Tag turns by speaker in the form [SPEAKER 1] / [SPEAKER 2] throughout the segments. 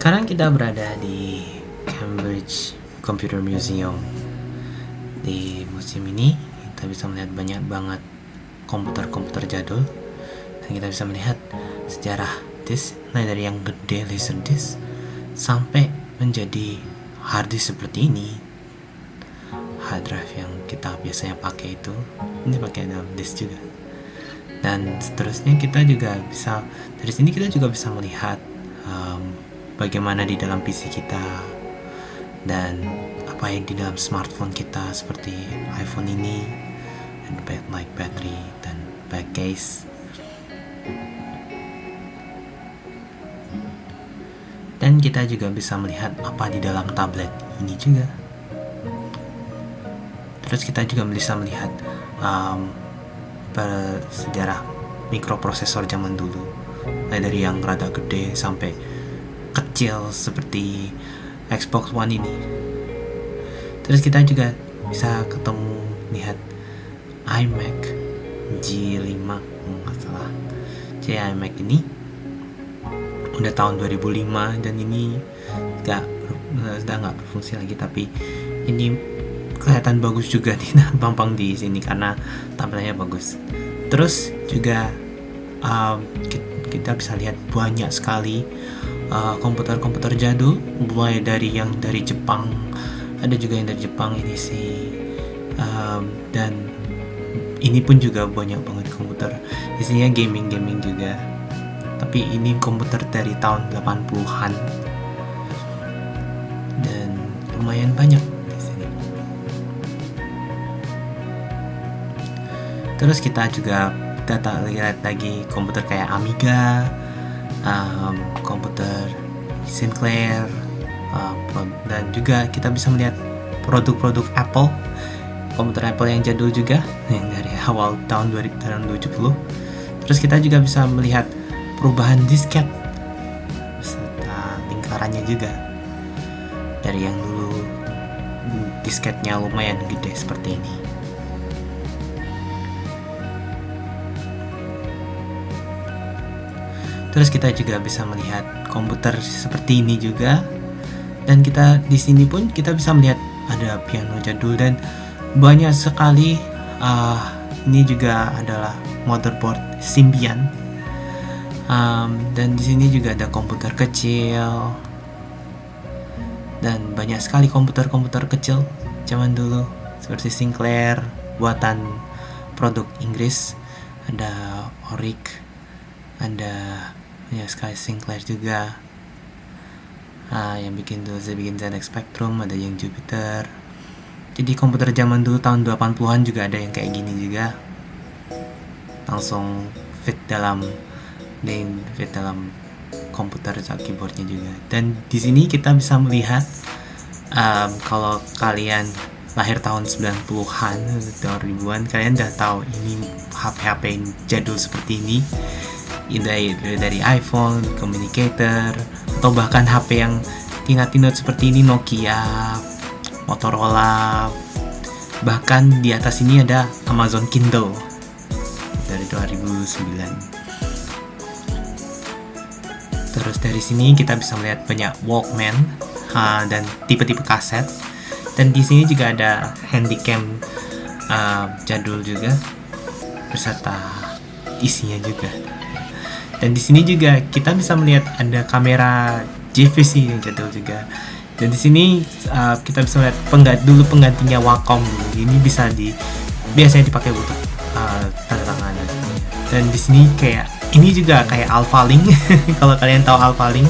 [SPEAKER 1] Sekarang kita berada di Cambridge Computer Museum. Di museum ini kita bisa melihat banyak banget komputer-komputer jadul, dan kita bisa melihat sejarah disk, mulai dari yang gede laserdisc sampai menjadi hard disk seperti ini. Hard drive yang kita biasanya pakai itu, ini pakai dalam disk juga. Dan seterusnya kita juga bisa, dari sini kita juga bisa melihat bagaimana di dalam PC kita dan apa yang di dalam smartphone kita, seperti iPhone ini, dan like battery dan back case. Dan kita juga bisa melihat apa di dalam tablet ini juga. Terus kita juga bisa melihat sejarah mikroprosesor zaman dulu, mulai dari yang rada gede sampai kecil seperti Xbox One ini. Terus kita juga bisa lihat iMac G5 nggak salah. Jadi iMac ini udah tahun 2005 dan ini sudah nggak berfungsi lagi, tapi ini kelihatan bagus juga nih, tampang di sini karena tampilannya bagus. Terus juga kita bisa lihat banyak sekali komputer-komputer jadul, mulai dari yang dari Jepang, ada juga yang dari Jepang ini sih, dan ini pun juga banyak banget komputer. Isinya gaming juga, tapi ini komputer dari tahun 80-an dan lumayan banyak di sini. Terus kita juga lihat lagi komputer kayak Amiga, komputer Sinclair, dan juga kita bisa melihat produk-produk Apple, komputer Apple yang jadul juga, yang dari awal tahun 2070. Terus kita juga bisa melihat perubahan disket beserta lingkarannya juga, dari yang dulu disketnya lumayan gede seperti ini. Terus kita juga bisa melihat komputer seperti ini juga, dan kita di sini pun kita bisa melihat ada piano jadul dan banyak sekali. Ini juga adalah motherboard Symbian, dan di sini juga ada komputer kecil dan banyak sekali komputer-komputer kecil zaman dulu seperti Sinclair buatan produk Inggris, ada Oric, ada sekali Sinclair juga, yang bikin ZX Spectrum, ada yang Jupiter. Jadi komputer zaman dulu tahun 80-an juga ada yang kayak gini juga, langsung fit dalam komputer atau keyboardnya juga. Dan di sini kita bisa melihat, kalau kalian lahir tahun 90-an, 2000-an, kalian udah tahu ini HP jadul seperti ini, dari iPhone, communicator, atau bahkan HP yang tina-tinut seperti ini, Nokia, Motorola. Bahkan di atas ini ada Amazon Kindle dari 2009. Terus dari sini kita bisa melihat banyak Walkman, dan tipe-tipe kaset. Dan di sini juga ada handycam jadul juga beserta isinya juga. Dan di sini juga kita bisa melihat ada kamera JVC yang jadul juga. Dan di sini kita bisa melihat penggantinya Wacom dulu. Ini biasanya dipakai untuk tanda tangan. Dan di sini ini juga kayak Alphalink kalau kalian tahu Alphalink.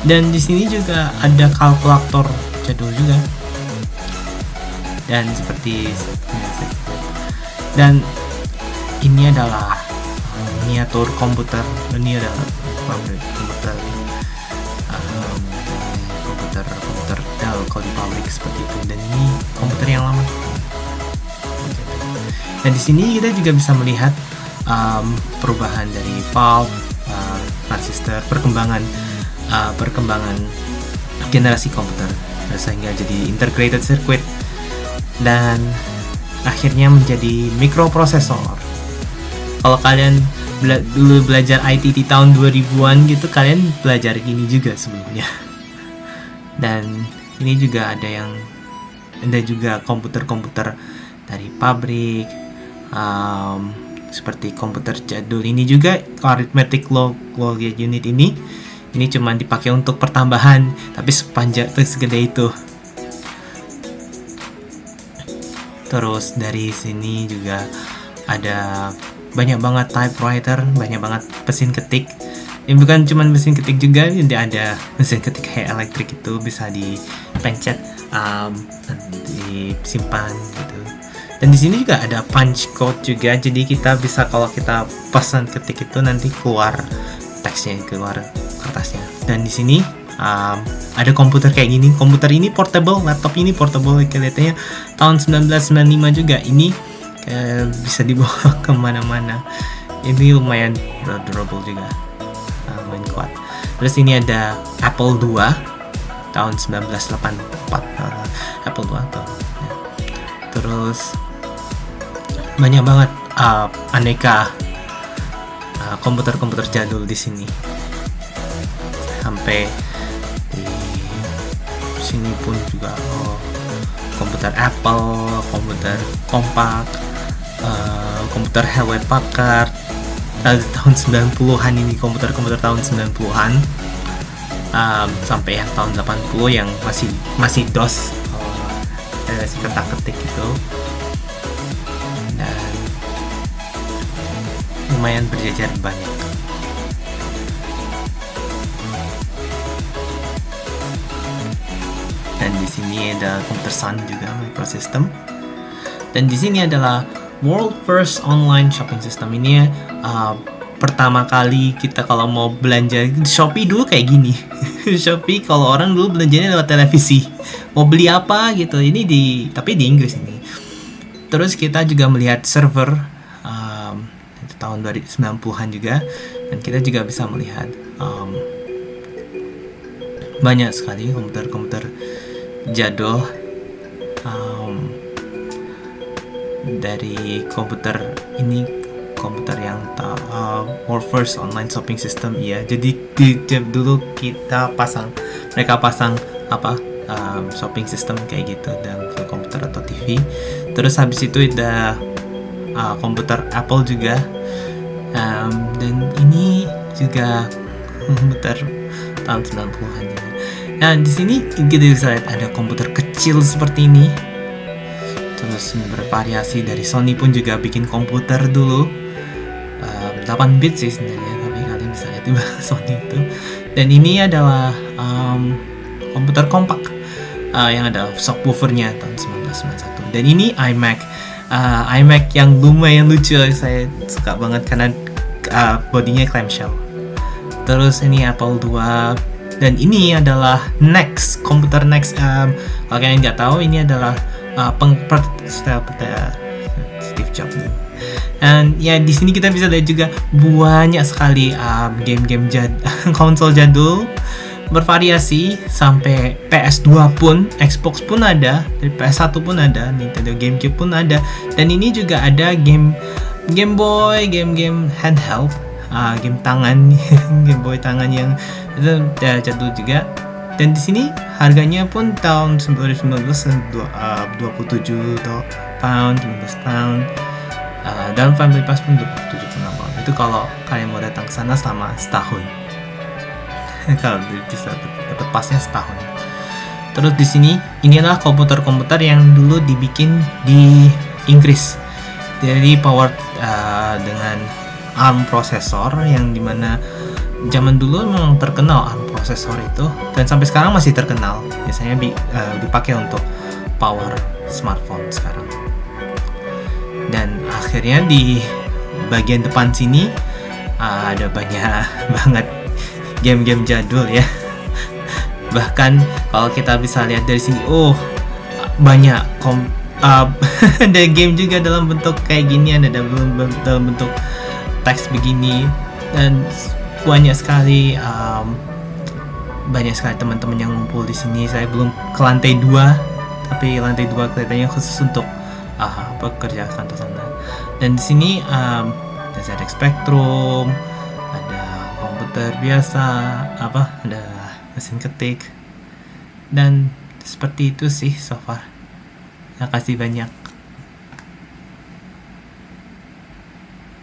[SPEAKER 1] Dan di sini juga ada kalkulator jadul juga. Dan ini adalah miniatur komputer. Ini adalah komputer Dell kalau di pabrik seperti itu. Dan ini komputer yang lama. Dan di sini kita juga bisa melihat perubahan dari valve, transistor, perkembangan generasi komputer sehingga jadi integrated circuit dan akhirnya menjadi mikroprosesor. Kalau kalian dulu belajar IT di tahun 2000-an gitu, kalian belajar gini juga sebelumnya. Dan ini juga ada juga komputer-komputer dari pabrik, seperti komputer jadul ini juga arithmetic logic unit ini cuma dipakai untuk pertambahan, tapi sepanjang segede itu. Terus dari sini juga ada banyak banget typewriter, banyak banget mesin ketik. Ini bukan cuma mesin ketik juga, nanti ada mesin ketik kayak elektrik itu bisa dipencet, disimpan gitu. Dan di sini juga ada punch code juga, jadi kita bisa kalau kita pesan ketik itu nanti keluar teksnya, keluar kertasnya. Dan di sini ada komputer kayak gini. Komputer ini portable, laptop ini portable, kelihatannya tahun 1995 juga. Ini bisa dibawa kemana-mana. Ini lumayan durable juga, lumayan kuat. Terus ini ada Apple II tahun 1984, Apple II tuh. Terus banyak banget aneka komputer-komputer jadul di sini. Sampai di sini pun juga komputer Apple, komputer Compaq, komputer Hewlett Packard tahun 90-an ini, komputer-komputer tahun 90-an, sampai yang tahun 80 yang masih DOS, masih ketak-ketik gitu. Dan lumayan berjajar banyak. Dan di sini ada komputer Sun juga, microsystem. Dan di sini adalah world first online shopping system. Ini pertama kali kita kalau mau belanja, Shopee dulu kayak gini. Shopee kalau orang dulu belanjanya lewat televisi, mau beli apa gitu. Ini tapi di Inggris ini. Terus kita juga melihat server itu tahun 90-an juga, dan kita juga bisa melihat banyak sekali komputer-komputer jadul, dari komputer ini, komputer yang world first online shopping system ya. Jadi dulu mereka pasang shopping system kayak gitu dalam komputer atau TV. Terus habis itu ada komputer Apple juga, dan ini juga komputer tahun 90-an juga. Nah, di sini kita bisa lihat ada komputer kecil seperti ini. Terus bervariasi, dari Sony pun juga bikin komputer dulu, 8 bit sih sebenarnya, tapi kalian bisa lihat di Sony itu. Dan ini adalah komputer Compaq yang ada subwoofernya tahun 1991. Dan ini iMac yang lumayan lucu, saya suka banget karena bodinya clamshell. Terus ini Apple II. Dan ini adalah komputer Next. Kalau kalian nggak tahu, ini adalah Steve Jobs. Dan ya di sini kita bisa lihat juga banyak sekali game-game konsol jadul bervariasi, sampai PS2 pun, Xbox pun ada, dari PS1 pun ada, Nintendo GameCube pun ada. Dan ini juga ada Game Boy, game handheld, game tangan, Game Boy tangan yang itu jadul juga. Dan di sini harganya pun tahun 2019 27 pound, 15 pound. Dalam family pass pun 76 pound. Itu kalau kalian mau datang ke sana selama setahun. Kalau bisa dapat pasnya setahun. Terus di sini ini adalah komputer-komputer yang dulu dibikin di Inggris. Jadi powered dengan ARM prosesor, yang dimana zaman dulu memang terkenal ARM prosesor itu, dan sampai sekarang masih terkenal. Biasanya dipakai untuk power smartphone sekarang. Dan akhirnya di bagian depan sini ada banyak banget game-game jadul ya. Bahkan kalau kita bisa lihat dari sini, banyak ada game juga dalam bentuk kayak gini, ada dalam bentuk teks begini. Dan banyak sekali teman-teman yang ngumpul di sini. Saya belum ke lantai 2, tapi lantai 2 kelihatannya khusus untuk pekerja kantor sana. Dan di sini ada ZX Spectrum, ada komputer biasa, ada mesin ketik, dan seperti itu sih so far. Terima kasih banyak.